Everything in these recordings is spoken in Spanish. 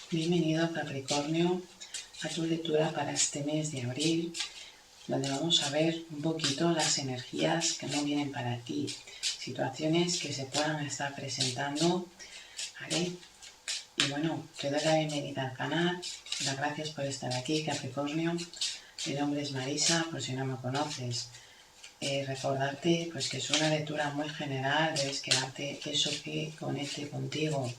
Bienvenido Capricornio a tu lectura para este mes de abril, donde vamos a ver un poquito las energías que no vienen para ti, situaciones que se puedan estar presentando, ¿vale? Y bueno, te doy la bienvenida al canal, las gracias por estar aquí Capricornio. Mi nombre es Marisa, por si no me conoces. Recordarte pues que es una lectura muy general, debes quedarte eso que conecte contigo.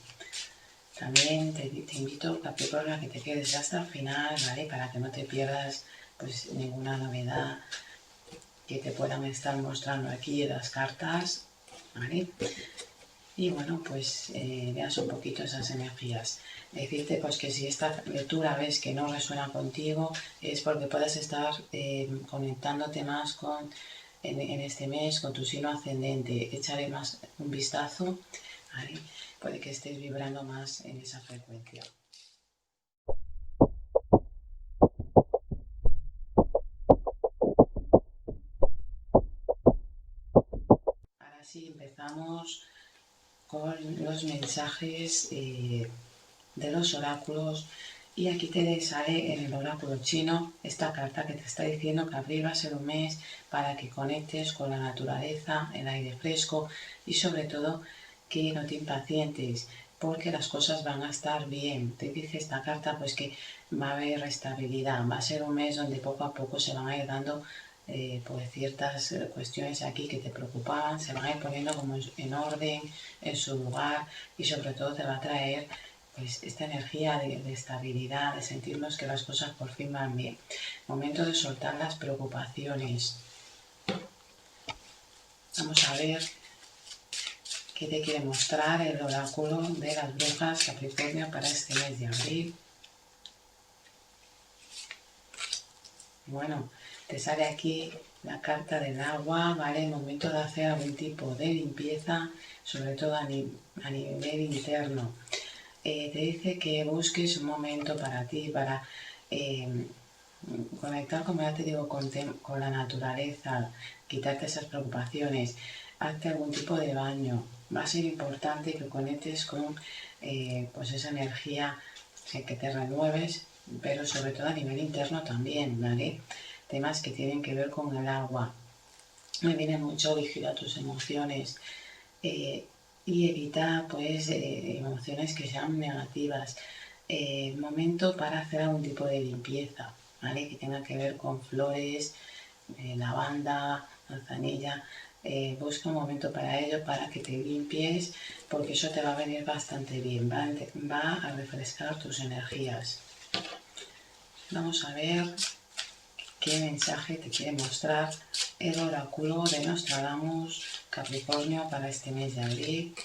También te invito, Capricornio, a que te quedes hasta el final, ¿vale? Para que no te pierdas pues ninguna novedad que te puedan estar mostrando aquí las cartas, ¿vale? Y bueno, pues veas un poquito esas energías. Decirte pues que si esta lectura ves que no resuena contigo, es porque puedes estar conectándote más con en este mes con tu signo ascendente. Échale más un vistazo, ¿vale? Puede que estés vibrando más en esa frecuencia. Ahora sí, empezamos con los mensajes de los oráculos. Y aquí te sale en el oráculo chino esta carta que te está diciendo que abril va a ser un mes para que conectes con la naturaleza, el aire fresco y sobre todo que no te impacientes porque las cosas van a estar bien. Te dice esta carta pues que va a haber estabilidad, va a ser un mes donde poco a poco se van a ir dando pues ciertas cuestiones aquí que te preocupaban, se van a ir poniendo como en orden, en su lugar y sobre todo te va a traer pues esta energía de estabilidad, de sentirnos que las cosas por fin van bien. Momento de soltar las preocupaciones. Vamos a ver qué te quiere mostrar el oráculo de las brujas Capricornio para este mes de abril. Bueno, te sale aquí la carta del agua, ¿vale? El momento de hacer algún tipo de limpieza, sobre todo a nivel interno. Te dice que busques un momento para ti, para conectar, como ya te digo, con la naturaleza, quitarte esas preocupaciones, hazte algún tipo de baño. Va a ser importante que conectes con pues esa energía, que te renueves, pero sobre todo a nivel interno también, ¿vale? Temas que tienen que ver con el agua. Me viene mucho vigilar tus emociones y evita pues emociones que sean negativas. Momento para hacer algún tipo de limpieza, ¿vale? Que tenga que ver con flores, lavanda, manzanilla. Busca un momento para ello, para que te limpies, porque eso te va a venir bastante bien, va a refrescar tus energías. Vamos a ver qué mensaje te quiere mostrar el oráculo de Nostradamus Capricornio para este mes de abril.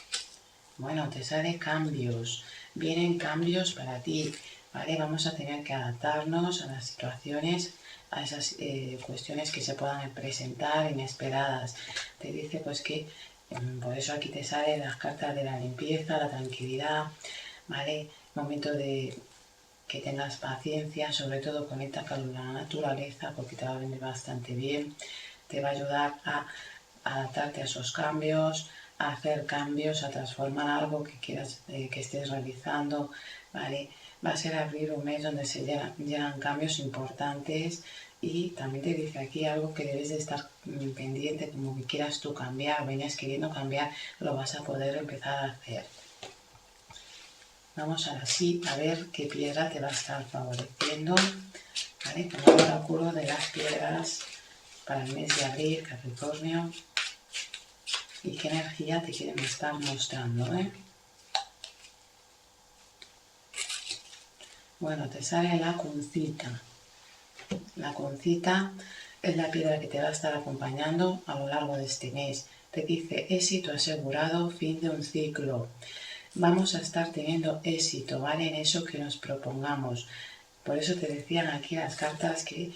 Bueno, te sale cambios, vienen cambios para ti, ¿vale? Vamos a tener que adaptarnos a las situaciones, a esas cuestiones que se puedan presentar inesperadas. Te dice pues que, por eso aquí te salen las cartas de la limpieza, la tranquilidad, ¿vale? Momento de que tengas paciencia, sobre todo conecta con la naturaleza porque te va a venir bastante bien, te va a ayudar a adaptarte a esos cambios, a hacer cambios, a transformar algo que quieras que estés realizando, ¿vale? Va a ser abrir un mes donde se llegan cambios importantes y también te dice aquí algo que debes de estar pendiente, como que quieras tú cambiar, venías queriendo cambiar, lo vas a poder empezar a hacer. Vamos ahora sí a ver qué piedra te va a estar favoreciendo, ¿vale? Como el oráculo de las piedras para el mes de abril, Capricornio. ¿Y qué energía te quieren estar mostrando, Bueno, te sale la cuncita. La cuncita es la piedra que te va a estar acompañando a lo largo de este mes. Te dice éxito asegurado, fin de un ciclo. Vamos a estar teniendo éxito, ¿vale? En eso que nos propongamos. Por eso te decían aquí las cartas que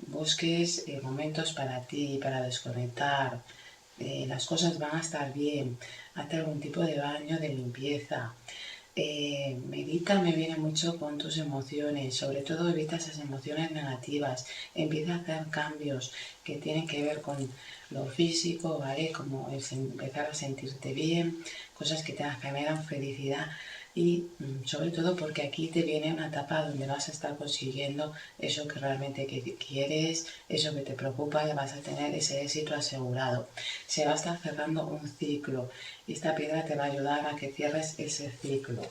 busques momentos para ti, para desconectar. Las cosas van a estar bien. Hazte algún tipo de baño, de limpieza. Medita, me viene mucho con tus emociones, sobre todo evita esas emociones negativas, empieza a hacer cambios que tienen que ver con lo físico, ¿vale? Como empezar a sentirte bien, cosas que te generan felicidad y sobre todo porque aquí te viene una etapa donde vas a estar consiguiendo eso que realmente quieres, eso que te preocupa, y vas a tener ese éxito asegurado. Se va a estar cerrando un ciclo y esta piedra te va a ayudar a que cierres ese ciclo.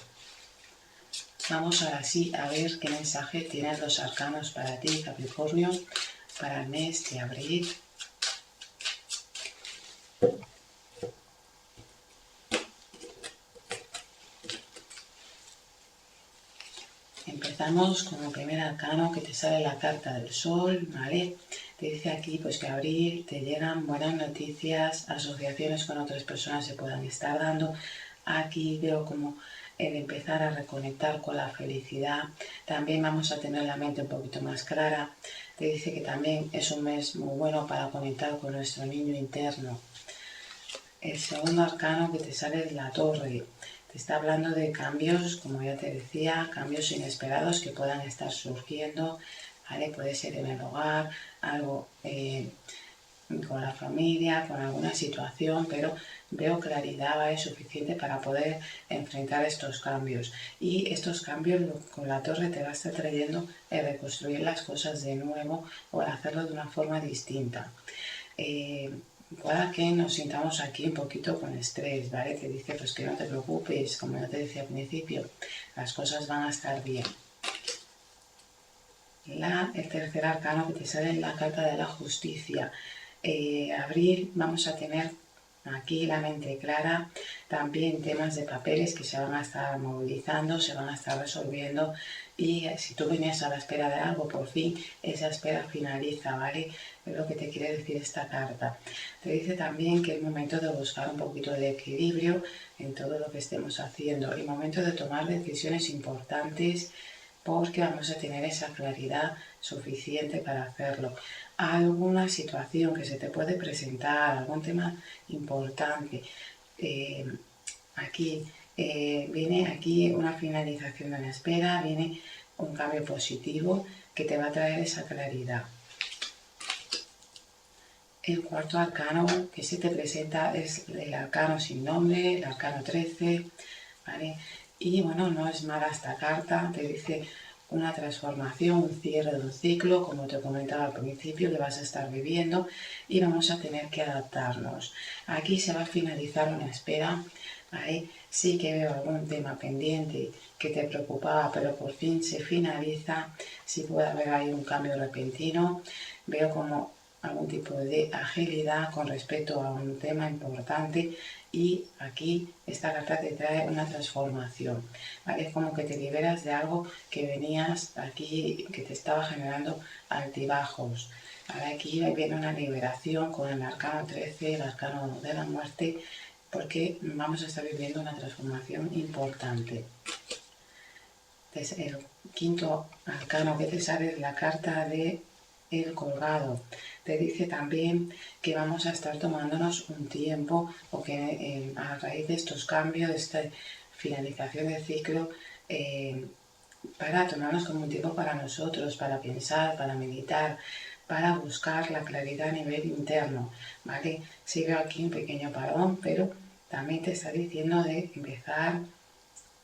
Vamos ahora sí a ver qué mensaje tienen los arcanos para ti, Capricornio, para el mes de abril. Empezamos con el primer arcano, que te sale la carta del sol, ¿vale? Te dice aquí pues que abril te llegan buenas noticias, asociaciones con otras personas se puedan estar dando. Aquí veo como el empezar a reconectar con la felicidad. También vamos a tener la mente un poquito más clara. Te dice que también es un mes muy bueno para conectar con nuestro niño interno. El segundo arcano que te sale es la torre. Te está hablando de cambios, como ya te decía, cambios inesperados que puedan estar surgiendo, ¿vale? Puede ser en el hogar, algo con la familia, con alguna situación, pero veo claridad, ¿vale? Suficiente para poder enfrentar estos cambios. Y estos cambios con la torre te va a estar trayendo el reconstruir las cosas de nuevo o el hacerlo de una forma distinta. Pueda que nos sintamos aquí un poquito con estrés, ¿vale? Te dice pues que no te preocupes, como ya te decía al principio, las cosas van a estar bien. El tercer arcano que te sale en la carta de la justicia. Abril vamos a tener aquí la mente clara, también temas de papeles que se van a estar movilizando, se van a estar resolviendo, y si tú venías a la espera de algo, por fin esa espera finaliza, ¿vale? Es lo que te quiere decir esta carta. Te dice también que es momento de buscar un poquito de equilibrio en todo lo que estemos haciendo y momento de tomar decisiones importantes, porque vamos a tener esa claridad suficiente para hacerlo. Alguna situación que se te puede presentar, algún tema importante, viene aquí una finalización de la espera, viene un cambio positivo que te va a traer esa claridad. El cuarto arcano que se te presenta es el arcano sin nombre, el arcano 13, ¿vale? Y bueno, no es mala esta carta, te dice una transformación, un cierre de un ciclo, como te comentaba al principio, que vas a estar viviendo y vamos a tener que adaptarnos. Aquí se va a finalizar una espera, ¿vale? Sí que veo algún tema pendiente que te preocupaba, pero por fin se finaliza. Sí puede haber ahí un cambio repentino, veo como algún tipo de agilidad con respecto a un tema importante, y aquí esta carta te trae una transformación, ¿vale? Es como que te liberas de algo que venías aquí, que te estaba generando altibajos. Ahora aquí viene una liberación con el arcano 13, el arcano de la muerte, porque vamos a estar viviendo una transformación importante. Entonces, el quinto arcano que te sale es la carta de el colgado. Te dice también que vamos a estar tomándonos un tiempo, o que a raíz de estos cambios, de esta finalización de ciclo, para tomarnos como un tiempo para nosotros, para pensar, para meditar, para buscar la claridad a nivel interno, ¿vale? Sí veo aquí un pequeño parón, pero también te está diciendo de empezar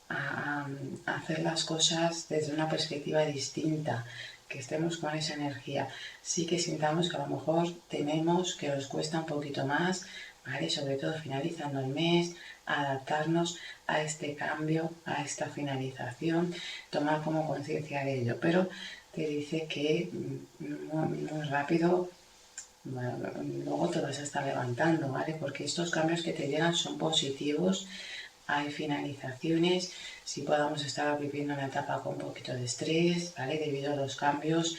a hacer las cosas desde una perspectiva distinta, que estemos con esa energía. Sí que sintamos que a lo mejor tenemos, que nos cuesta un poquito más, ¿vale? Sobre todo finalizando el mes, adaptarnos a este cambio, a esta finalización, tomar como conciencia de ello. Pero te dice que muy rápido, bueno, luego te vas a estar levantando, ¿vale? Porque estos cambios que te llegan son positivos. Hay finalizaciones, si podamos estar viviendo una etapa con un poquito de estrés, ¿vale? Debido a los cambios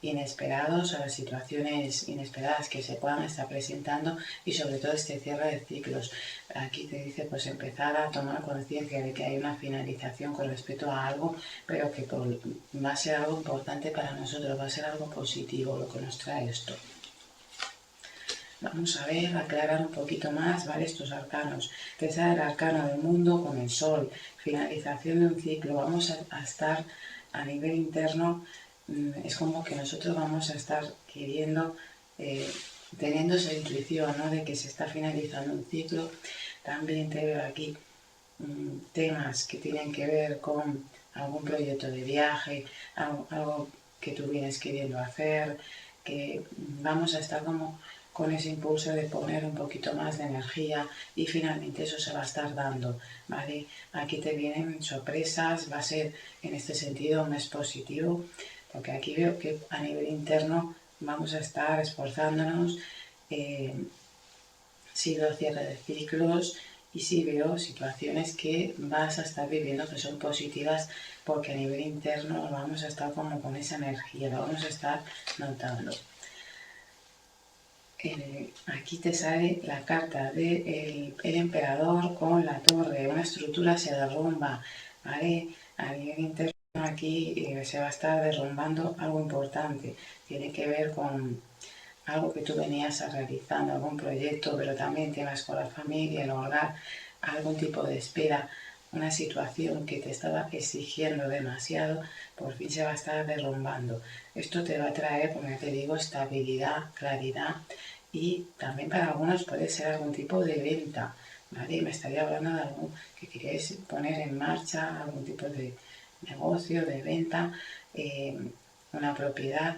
inesperados, a las situaciones inesperadas que se puedan estar presentando, y sobre todo este cierre de ciclos. Aquí te dice pues empezar a tomar conciencia de que hay una finalización con respecto a algo, pero que va a ser algo importante para nosotros, va a ser algo positivo lo que nos trae esto. Vamos a ver, aclarar un poquito más, ¿vale? Estos arcanos. Te sale el arcano del mundo con el sol, finalización de un ciclo. Vamos a estar a nivel interno, es como que nosotros vamos a estar queriendo, teniendo esa intuición, ¿no? De que se está finalizando un ciclo. También te veo aquí temas que tienen que ver con algún proyecto de viaje, algo que tú vienes queriendo hacer, que vamos a estar como con ese impulso de poner un poquito más de energía y finalmente eso se va a estar dando, ¿vale? Aquí te vienen sorpresas, va a ser en este sentido un mes positivo, porque aquí veo que a nivel interno vamos a estar esforzándonos, sí veo cierre de ciclos y sí veo situaciones que vas a estar viviendo que son positivas porque a nivel interno vamos a estar como con esa energía, lo vamos a estar notando. Aquí te sale la carta del emperador con la torre, una estructura se derrumba, ¿vale? A nivel interno aquí se va a estar derrumbando algo importante, tiene que ver con algo que tú venías realizando, algún proyecto, pero también temas con la familia, el hogar, algún tipo de espera, una situación que te estaba exigiendo demasiado, por fin se va a estar derrumbando. Esto te va a traer, como ya te digo, estabilidad, claridad y también para algunos puede ser algún tipo de venta, ¿vale? Me estaría hablando de algo que queríais poner en marcha, algún tipo de negocio, de venta, una propiedad.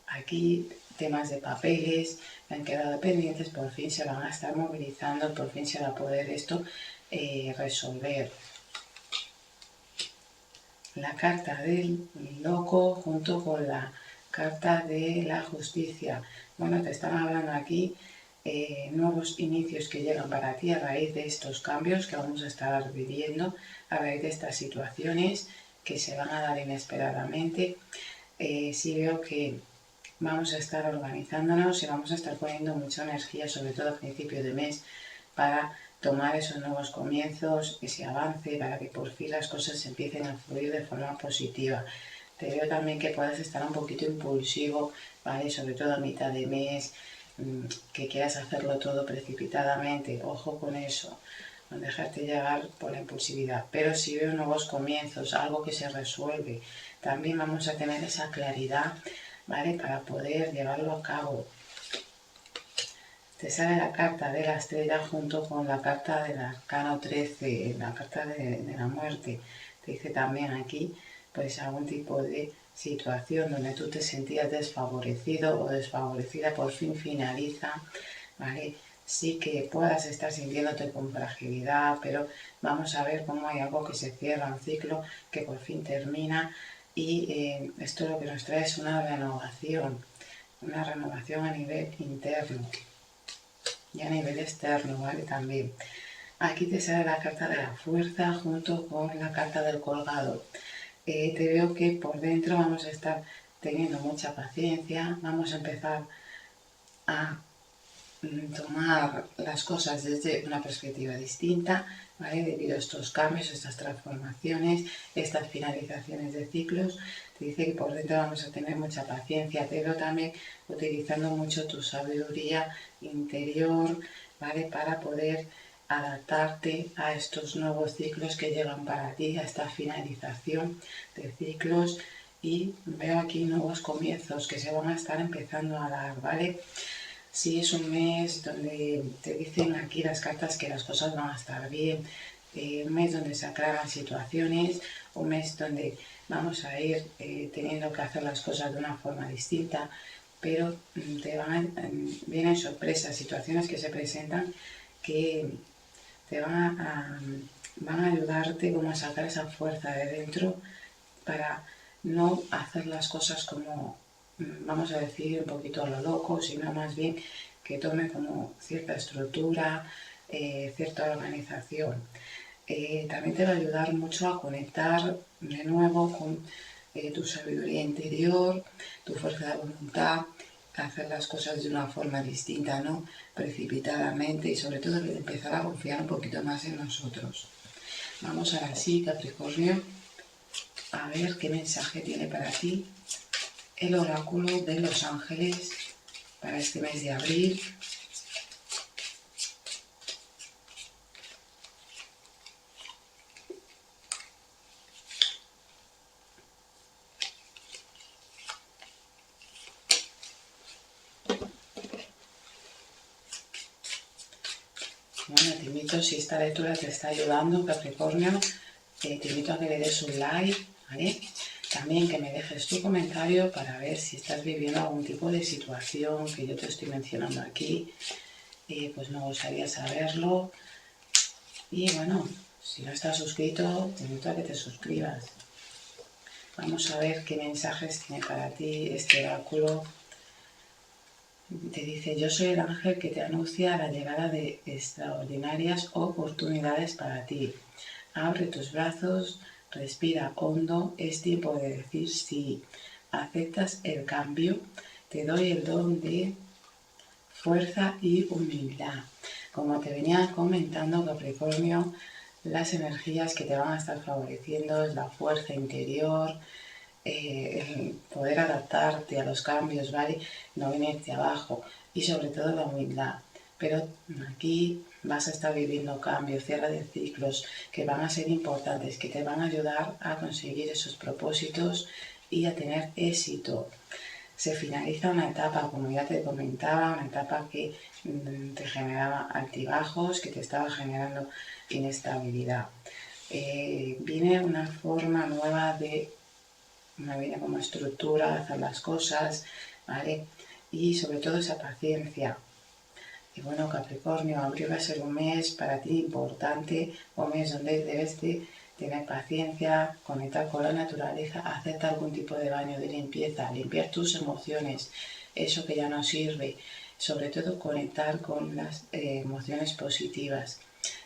Aquí temas de papeles han quedado pendientes, por fin se van a estar movilizando, por fin se va a poder esto resolver. La carta del loco junto con la carta de la justicia. Bueno, te están hablando aquí nuevos inicios que llegan para ti a raíz de estos cambios que vamos a estar viviendo, a raíz de estas situaciones que se van a dar inesperadamente. Sí veo que vamos a estar organizándonos y vamos a estar poniendo mucha energía, sobre todo a principio de mes, para tomar esos nuevos comienzos, ese avance, para que por fin las cosas empiecen a fluir de forma positiva. Te veo también que puedas estar un poquito impulsivo, ¿vale? Sobre todo a mitad de mes, que quieras hacerlo todo precipitadamente. Ojo con eso, no dejarte llevar por la impulsividad. Pero si veo nuevos comienzos, algo que se resuelve, también vamos a tener esa claridad, ¿vale? Para poder llevarlo a cabo. Te sale la carta de la estrella junto con la carta del arcano 13, la carta de la muerte. Te dice también aquí, pues algún tipo de situación donde tú te sentías desfavorecido o desfavorecida por fin finaliza, ¿vale? Sí que puedas estar sintiéndote con fragilidad, pero vamos a ver cómo hay algo que se cierra, un ciclo que por fin termina y esto lo que nos trae es una renovación a nivel interno y a nivel externo, ¿vale? También. Aquí te sale la carta de la fuerza junto con la carta del colgado. Te veo que por dentro vamos a estar teniendo mucha paciencia, vamos a empezar a tomar las cosas desde una perspectiva distinta, ¿vale? Debido a estos cambios, estas transformaciones, estas finalizaciones de ciclos, te dice que por dentro vamos a tener mucha paciencia, pero también utilizando mucho tu sabiduría interior, ¿vale? Para poder adaptarte a estos nuevos ciclos que llegan para ti, a esta finalización de ciclos y veo aquí nuevos comienzos que se van a estar empezando a dar, ¿vale? Sí, es un mes donde te dicen aquí las cartas que las cosas van a estar bien, un mes donde se aclaran situaciones, un mes donde vamos a ir teniendo que hacer las cosas de una forma distinta, pero vienen sorpresas, situaciones que se presentan que te van a ayudarte como a sacar esa fuerza de dentro para no hacer las cosas como, vamos a decir, un poquito a lo loco, sino más bien que tome como cierta estructura, cierta organización. También te va a ayudar mucho a conectar de nuevo con tu sabiduría interior, tu fuerza de voluntad, a hacer las cosas de una forma distinta, no precipitadamente y sobre todo empezar a confiar un poquito más en nosotros. Vamos ahora sí, Capricornio, a ver qué mensaje tiene para ti el oráculo de los ángeles para este mes de abril. Bueno, te invito, si esta lectura te está ayudando, Capricornio, te invito a que le des un like, ¿vale? También que me dejes tu comentario para ver si estás viviendo algún tipo de situación que yo te estoy mencionando aquí. Pues me gustaría saberlo. Y bueno, si no estás suscrito, te invito a que te suscribas. Vamos a ver qué mensajes tiene para ti este oráculo. Te dice, yo soy el ángel que te anuncia la llegada de extraordinarias oportunidades para ti. Abre tus brazos, respira hondo, es tiempo de decir sí. ¿Aceptas el cambio? Te doy el don de fuerza y humildad. Como te venía comentando, Capricornio, las energías que te van a estar favoreciendo es la fuerza interior, el poder adaptarte a los cambios, ¿vale? No venirte abajo y sobre todo la humildad. Pero aquí vas a estar viviendo cambios, cierre de ciclos que van a ser importantes, que te van a ayudar a conseguir esos propósitos y a tener éxito. Se finaliza una etapa, como ya te comentaba, una etapa que te generaba altibajos, que te estaba generando inestabilidad. Viene una forma nueva de una vida como estructura, hacer las cosas, ¿vale? Y sobre todo esa paciencia. Y bueno, Capricornio, abril va a ser un mes para ti importante, un mes donde debes de tener paciencia, conectar con la naturaleza, hacer algún tipo de baño de limpieza, limpiar tus emociones, eso que ya no sirve, sobre todo conectar con las emociones positivas.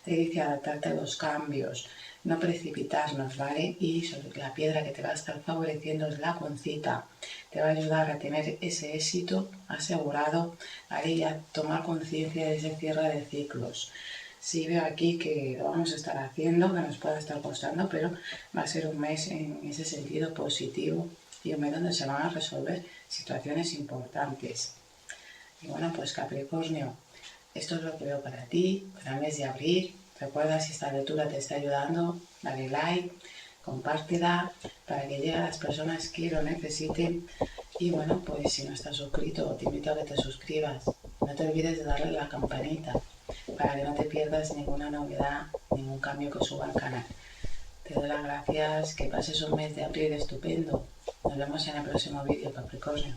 Te dice adaptarte a los cambios, no precipitarnos, ¿vale? Y sobre la piedra que te va a estar favoreciendo es la concita. Te va a ayudar a tener ese éxito asegurado, ¿vale? Y a tomar conciencia de ese cierre de ciclos. Sí veo aquí que lo vamos a estar haciendo, que nos pueda estar costando, pero va a ser un mes en ese sentido positivo y un mes donde se van a resolver situaciones importantes. Y bueno, pues Capricornio, esto es lo que veo para ti, para el mes de abril. Recuerda, si esta lectura te está ayudando, dale like, compártela para que llegue a las personas que lo necesiten. Y bueno, pues si no estás suscrito, te invito a que te suscribas. No te olvides de darle a la campanita para que no te pierdas ninguna novedad, ningún cambio que suba al canal. Te doy las gracias, que pases un mes de abril estupendo. Nos vemos en el próximo vídeo, Capricornio.